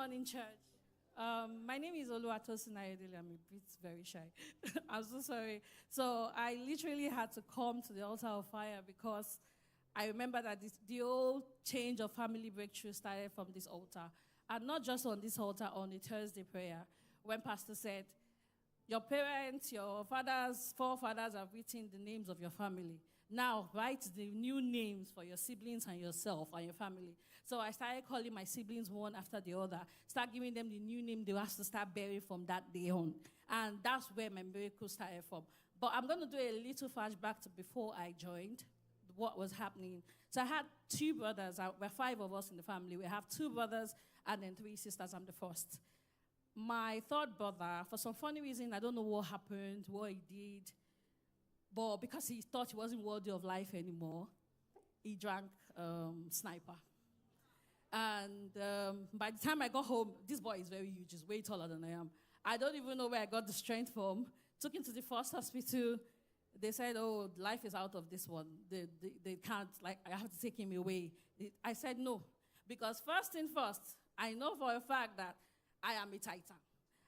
morning, church. My name is Oluwatosin Ayodele. I'm a bit very shy. I'm so sorry. So I literally had to come to the altar of fire because I remember that the whole change of family breakthrough started from this altar. And not just on this altar, on the Thursday prayer, when Pastor said, your parents, your fathers, forefathers have written the names of your family. Now, write the new names for your siblings and yourself and your family. So I started calling my siblings one after the other, start giving them the new name they have to start bearing from that day on. And that's where my miracle started from. But I'm going to do a little flashback to before I joined, what was happening. So I had two brothers. There were 5 of us in the family. We have 2 brothers and then 3 sisters. I'm the first. My third brother, for some funny reason, I don't know what happened, what he did, but because he thought he wasn't worthy of life anymore, he drank Snipper. And by the time I got home, this boy is very huge. He's way taller than I am. I don't even know where I got the strength from. Took him to the first hospital. They said, oh, life is out of this one. They can't, like, I have to take him away. I said no, because first thing first, I know for a fact that I am a titan.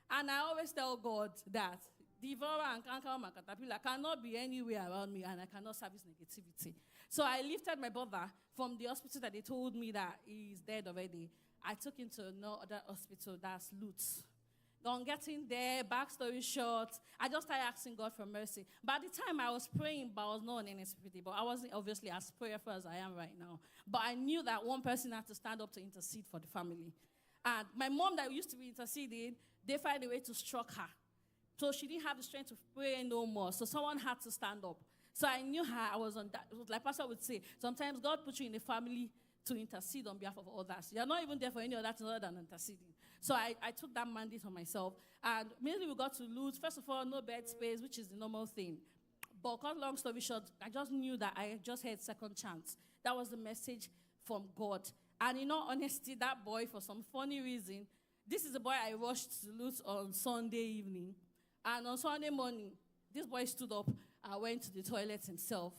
And I always tell God that devourer and canker and caterpillar cannot be anywhere around me, and I cannot service negativity. So I lifted my brother from the hospital that they told me that he's dead already. I took him to another hospital, that's Lutz. On getting there, backstory short, I just started asking God for mercy. By the time I was praying, but I was not on NSPPD, but I wasn't obviously as prayerful as I am right now. But I knew that one person had to stand up to intercede for the family. And my mom that used to be interceding, they found a way to struck her. So she didn't have the strength to pray no more. So someone had to stand up. So I knew her. I was on that. It was like Pastor would say, sometimes God puts you in the family to intercede on behalf of others. You're not even there for any other thing other than interceding. So I took that mandate on myself. And immediately we got to lose. First of all, no bed space, which is the normal thing. But cut long story short, I just knew that I just had second chance. That was the message from God. And in all honesty, that boy, for some funny reason, this is the boy I rushed to lose on Sunday evening. And on Sunday morning, this boy stood up and went to the toilet himself.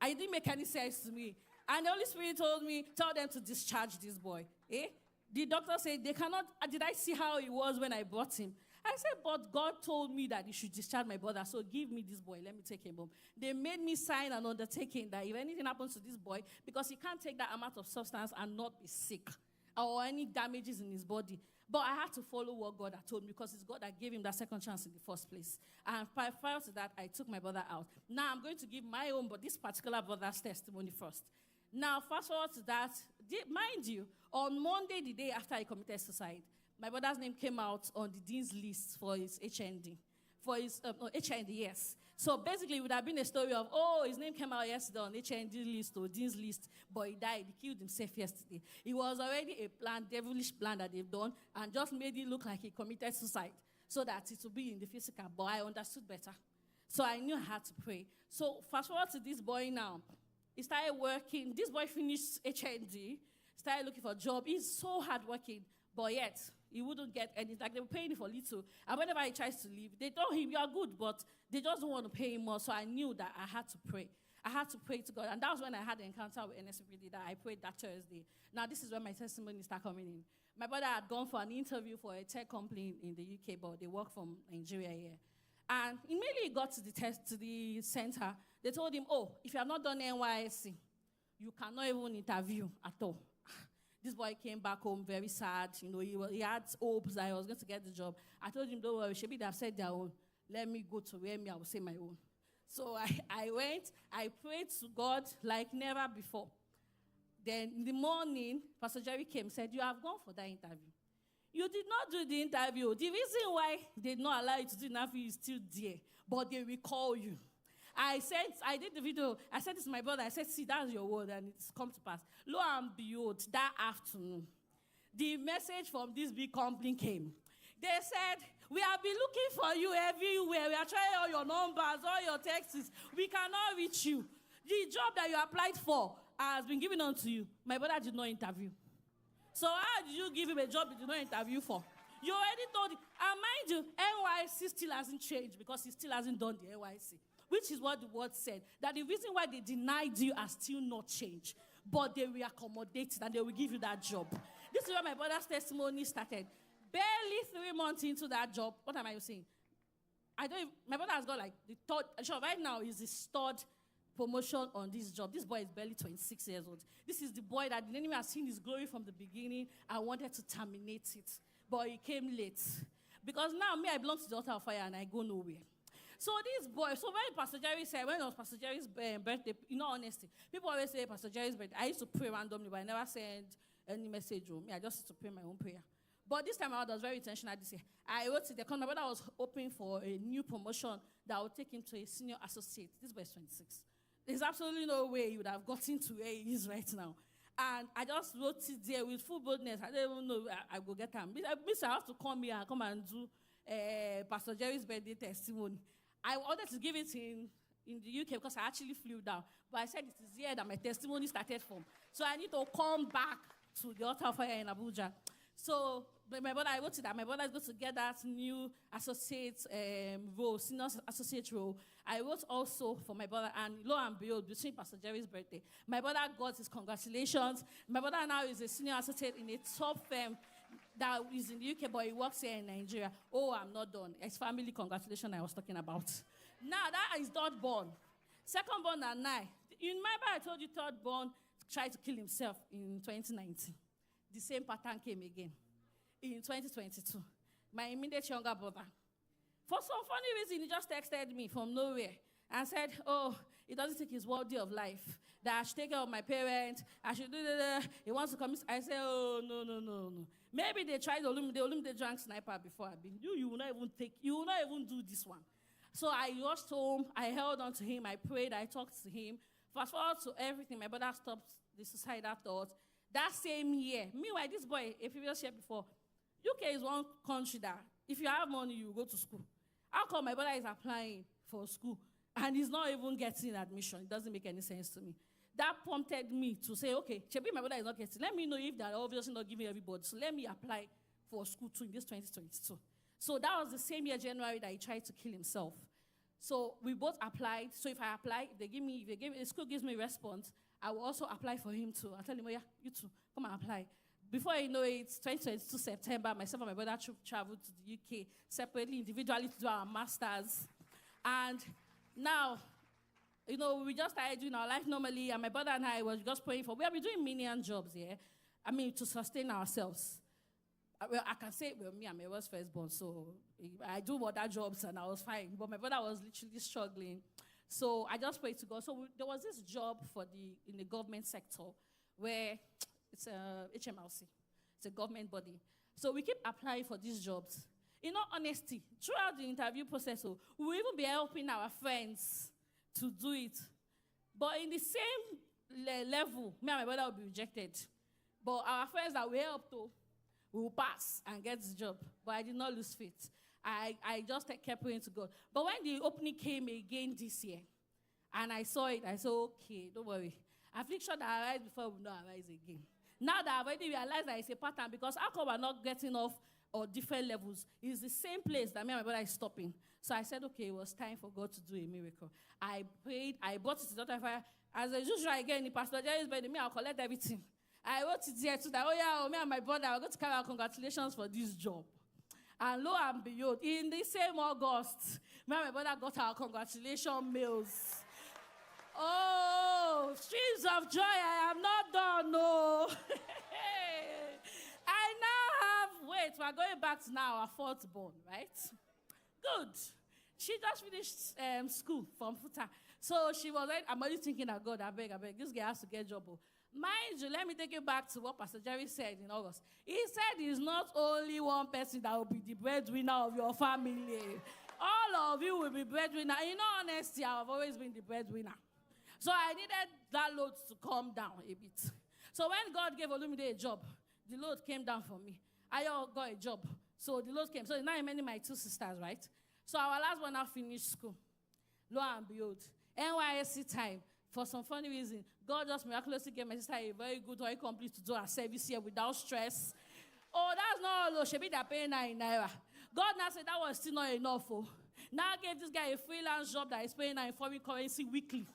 It didn't make any sense to me. And the Holy Spirit told me, tell them to discharge this boy. The doctor said, they cannot. Did I see how he was when I brought him? I said, but God told me that he should discharge my brother, so give me this boy. Let me take him home. They made me sign an undertaking that if anything happens to this boy, because he can't take that amount of substance and not be sick or any damages in his body. But I had to follow what God had told me because it's God that gave him that second chance in the first place. And prior to that, I took my brother out. Now I'm going to give my own, but this particular brother's testimony first. Now, fast forward to that, mind you, on Monday, the day after I committed suicide, my brother's name came out on the dean's list for his HND. For his HND, yes. So basically, it would have been a story of, oh, his name came out yesterday on HND list or dean's list, but he died. He killed himself yesterday. It was already a plan, devilish plan that they've done, and just made it look like he committed suicide so that it would be in the physical. But I understood better. So I knew I had to pray. So fast forward to this boy now. He started working. This boy finished HND, started looking for a job. He's so hardworking, but yet he wouldn't get anything. Like, they were paying him for little. And whenever he tries to leave, they told him, you are good, but they just don't want to pay him more. So I knew that I had to pray. I had to pray to God. And that was when I had the encounter with NSPPD that I prayed that Thursday. Now, this is when my testimonies start coming in. My brother had gone for an interview for a tech company in the UK, but they work from Nigeria here. And immediately he got to the center. They told him, oh, if you have not done NYSC, you cannot even interview at all. This boy came back home very sad. You know, he had hopes that I was going to get the job. I told him, don't worry, Shebi, they have said their own. Let me go to where I will say my own. So I went, I prayed to God like never before. Then in the morning, Pastor Jerry came and said, you have gone for that interview. You did not do the interview. The reason why they did not allow you to do the interview is still there, but they will call you. I did the video. I said this to my brother. I said, see, that's your word, and it's come to pass. Lo and behold, that afternoon, the message from this big company came. They said, we have been looking for you everywhere. We are trying all your numbers, all your texts. We cannot reach you. The job that you applied for has been given unto you. My brother did not interview. So how did you give him a job you did not interview for? You already told him. And mind you, NYC still hasn't changed because he still hasn't done the NYC. Which is what the word said, that the reason why they denied you has still not changed. But they will accommodate it and they will give you that job. This is where my brother's testimony started. Barely 3 months into that job, what am I saying? My brother has got like the third, sure, right now is his third promotion on this job. This boy is barely 26 years old. This is the boy that the enemy has seen his glory from the beginning and wanted to terminate it. But he came late. Because now me, I belong to the altar of fire and I go nowhere. So this boy, so when Pastor Jerry said, when it was Pastor Jerry's birthday, in all honesty, people always say Pastor Jerry's birthday. I used to pray randomly, but I never sent any message. I just used to pray my own prayer. But this time around, I was very intentional this year. I wrote to my brother was hoping for a new promotion that would take him to a senior associate. This boy is 26. There's absolutely no way he would have gotten to where he is right now. And I just wrote it there with full boldness. I don't even know I will get him. I have to come here and come and do Pastor Jerry's birthday testimony. I wanted to give it in the UK because I actually flew down. But I said it is here that my testimony started from. So I need to come back to the altar of fire in Abuja. So my brother, I wrote it that my brother is going to get that new associate role, senior associate role. I wrote also for my brother, and lo and behold, between Pastor Jerry's birthday, my brother got his congratulations. My brother now is a senior associate in a top firm that is in the UK, but he works here in Nigeria. Oh, I'm not done. It's family congratulations I was talking about. Now, that is third born. Second born and I. You remember I told you third born tried to kill himself in 2019. The same pattern came again in 2022. My immediate younger brother. For some funny reason, he just texted me from nowhere and said, oh, he doesn't think he's worthy of life, that I should take care of my parents, I should do that. He wants to come. I said, oh, no. Maybe they tried they drank Snipper before. You will not even do this one. So I rushed home, I held on to him, I prayed, I talked to him. Fast forward to everything, my brother stopped the suicidal thought. That same year, meanwhile, this boy, a previous year before, UK is one country that if you have money, you go to school. How come my brother is applying for school and he's not even getting admission? It doesn't make any sense to me. That prompted me to say, okay, maybe my brother is not getting. Let me know if they're obviously not giving everybody. So let me apply for school too in this 2022. So that was the same year, January, that he tried to kill himself. So we both applied. So if I apply, if the school gives me a response, I will also apply for him too. I'll tell him, oh yeah, you too, come and apply. Before you know it, 2022 September, myself and my brother traveled to the UK separately, individually to do our masters. And now, we just started doing our life normally, and my brother and I was just praying we have been doing menial jobs here. To sustain ourselves. Well, I can say, me and my was firstborn, so I do other jobs and I was fine. But my brother was literally struggling. So I just prayed to God. So there was this job in the government sector where it's a HMRC. It's a government body. So we keep applying for these jobs. In all honesty, throughout the interview process, we will even be helping our friends to do it. But in the same level, me and my brother will be rejected. But our friends that we helped, we will pass and get this job. But I did not lose faith. I just kept praying to God. But when the opening came again this year, and I saw it, I said, okay, don't worry. Affliction that arise before will not arise again. Now that I've already realized that it's a pattern, because how come we're not getting off or different levels? It's the same place that me and my brother is stopping. So I said, okay, it was time for God to do a miracle. I prayed, I brought it to the altar of fire. As usual again, in Pastor Jerry's birthday, I'll collect everything. I wrote it there too that, me and my brother are going to carry out congratulations for this job. And lo and behold, in the same August, me and my brother got our congratulation mails. Oh, streams of joy, I am not done, no. I now we're going back to now our fourth born, right? Good. She just finished school from Futa. So she was like, I'm already thinking that God, I beg, this girl has to get a job. Mind you, let me take you back to what Pastor Jerry said in August. He said it's not only one person that will be the breadwinner of your family. All of you will be breadwinner. In all honesty, I've always been the breadwinner. So I needed that load to come down a bit. So when God gave Olumide a job, the load came down for me. I got a job. So the load came. So now I'm many my two sisters, right? So our last one now finished school. Lo and behold, NYSC time. For some funny reason, God just miraculously gave my sister a very good oil complete to do her service here without stress. Oh, that's not all. She be that paying her in Naira. God now said that was still not enough. Now gave this guy a freelance job that is paying her in foreign currency weekly.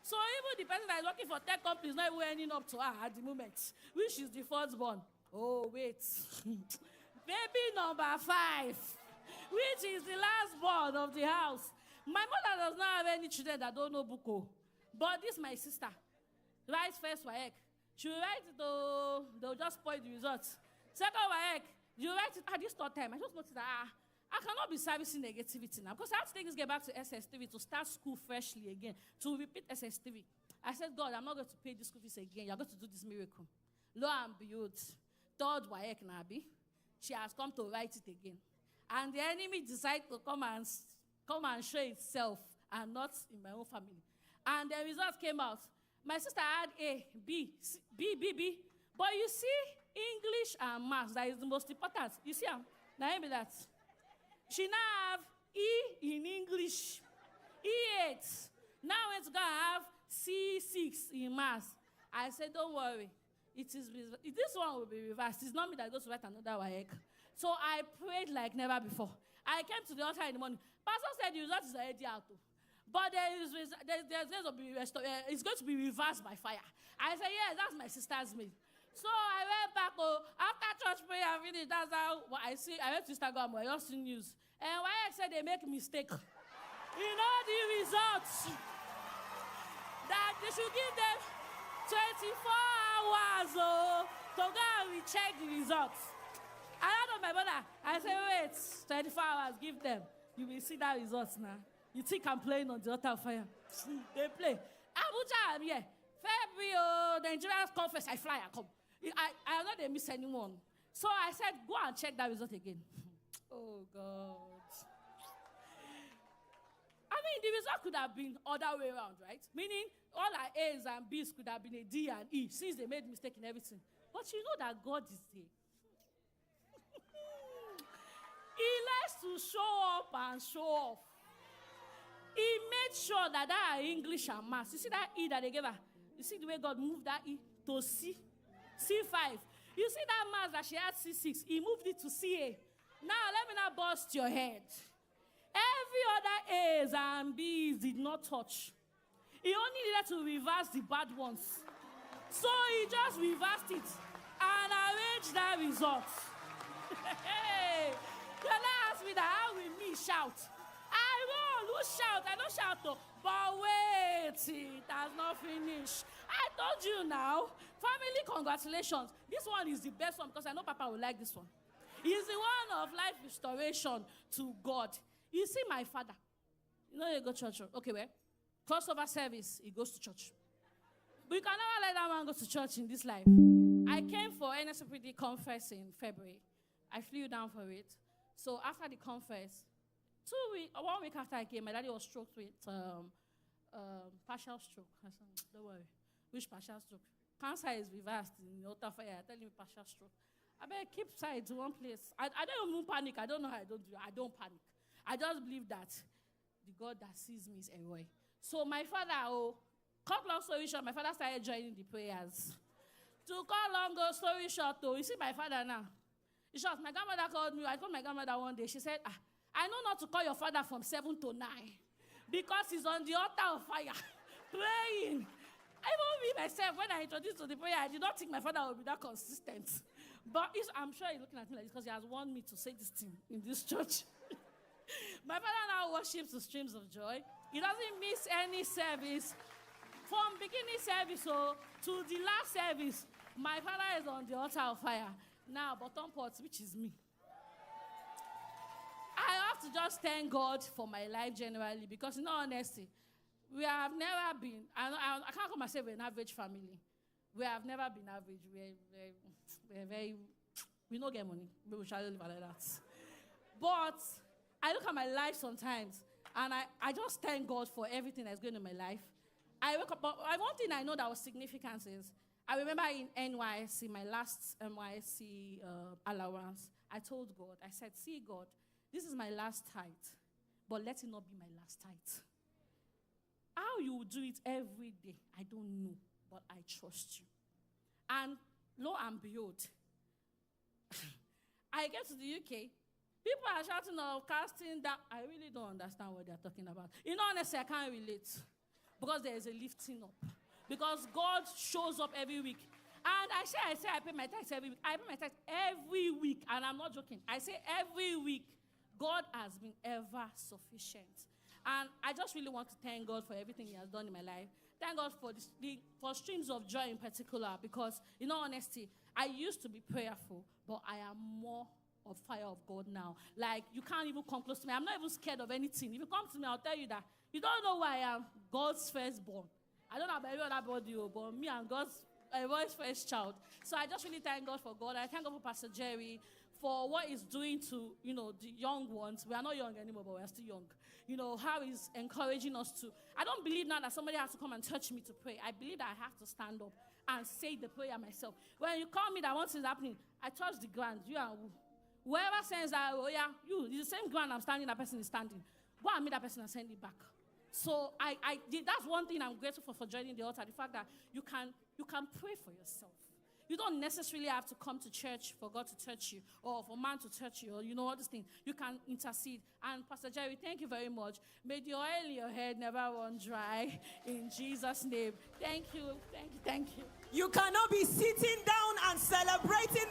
So even the person that is working for tech companies is not even ending up to her at the moment, which is the firstborn. Oh, wait. Baby number 5, which is the last born of the house. My mother does not have any children that don't know Buko. But this my sister writes first WAEC. She will write it, they'll just spoil the results. Second WAEC, you write it at this third time. I just noticed that I cannot be servicing negativity now because I have to take this girl back to SS3 to start school freshly again, to repeat SS3. I said, God, I'm not going to pay this school fees again. You're going to do this miracle. Lo and behold, third WAEC Nabi, she has come to write it again. And the enemy decided to come and show itself and not in my own family. And the results came out. My sister had A, B, C, B. But you see, English and maths, that is the most important. You see, now be that. She now have E in English, E8. Now we're going to have C6 in maths. I said, don't worry. This one will be reversed. It's not me that goes to write another WAEC. So I prayed like never before. I came to the altar in the morning. Pastor said the result is already out. But there's going to be it's going to be reversed by fire. I said, yes, that's my sister's mail. So I went back after church prayer finished. That's how I see. I went to Instagram. I just see news. And WAEC said they make a mistake. You know the results. That they should give them 24 hours to go and recheck the results. I don't know my brother. I said, wait, 24 hours, give them. You will see that results now. You think I'm playing on the altar of fire? They play. Abuja, I'm here. February, the Nigerian conference, I fly, I come. I know they miss anyone. So I said, go and check that result again. Oh, God. I mean, the result could have been other way around, right? Meaning, all our A's and B's could have been a D and E, since they made mistake in everything. But you know that God is there. He likes to show up and show off. He made sure that English and maths, you see that E that they gave her? You see the way God moved that E to C? C5. You see that maths that she had C6? He moved it to CA. Now, let me not bust your head. Every other A's and B's did not touch. He only needed to reverse the bad ones. So he just reversed it and arranged that result. Hey, you now ask me that how will me shout? I will. Who shout? I don't shout though. But wait, it has not finished. I told you now. Family, congratulations. This one is the best one because I know Papa will like this one. He's the one of life restoration to God. You see my father. You know you go to church. Okay, well, crossover service, he goes to church. But you can never let that man go to church in this life. I came for NSPPD conference in February. I flew down for it. So after the conference, 1 week after I came, my daddy was stroked with partial stroke. I said, don't worry. Which partial stroke? Cancer is reversed in the altar fire. I tell him partial stroke. I better keep side to one place. I don't even panic. I don't know how I don't do it. I don't panic. I just believe that the God that sees me is a way. So my father, cut long story short, my father started joining the prayers. To cut long story short, you see my father now. In short, my grandmother called me. I called my grandmother one day. She said, I know not to call your father from 7 to 9 because he's on the altar of fire praying. Even me myself, when I introduced to the prayer, I did not think my father would be that consistent. But I'm sure he's looking at me like this because he has warned me to say this thing in this church. My father now worships to streams of joy. He doesn't miss any service. From beginning service to the last service, my father is on the altar of fire. Now, bottom pot, which is me. I have to just thank God for my life generally because, in all honesty, we have never been, I can't call myself an average family. We have never been average. We don't get money. We shall live like that. But I look at my life sometimes, and I just thank God for everything that's going on in my life. I wake up, but one thing I know that was significant is, I remember in NYSC, my last NYSC allowance, I told God, I said, see God, this is my last tithe, but let it not be my last tithe. How you will do it every day, I don't know, but I trust you. And lo and behold, I get to the UK, people are shouting of casting that I really don't understand what they're talking about. In honesty, I can't relate because there is a lifting up. Because God shows up every week. And I pay my tithes every week. I pay my tithes every week, and I'm not joking. I say every week, God has been ever sufficient. And I just really want to thank God for everything He has done in my life. Thank God for streams of joy in particular, because, in all honesty, I used to be prayerful, but I am more of fire of God now. Like, you can't even come close to me. I'm not even scared of anything. If you come to me, I'll tell you that you don't know who I am. God's firstborn. I don't know about every other body, but me and God's first child. So I just really thank God for God. I thank God for Pastor Jerry for what He's doing to, the young ones. We are not young anymore, but we are still young. How He's encouraging us to. I don't believe now that somebody has to come and touch me to pray. I believe that I have to stand up and say the prayer myself. When you call me that one thing is happening, I touch the ground. You and whoever says that, oh yeah, it's the same ground I'm standing, that person is standing. Go and meet that person and send it back. So that's one thing I'm grateful for joining the altar, the fact that you can pray for yourself. You don't necessarily have to come to church for God to touch you, or for man to touch you, or all these things. You can intercede. And Pastor Jerry, thank you very much. May the oil in your head never run dry. In Jesus' name. Thank you. Thank you. Thank you. You cannot be sitting down and celebrating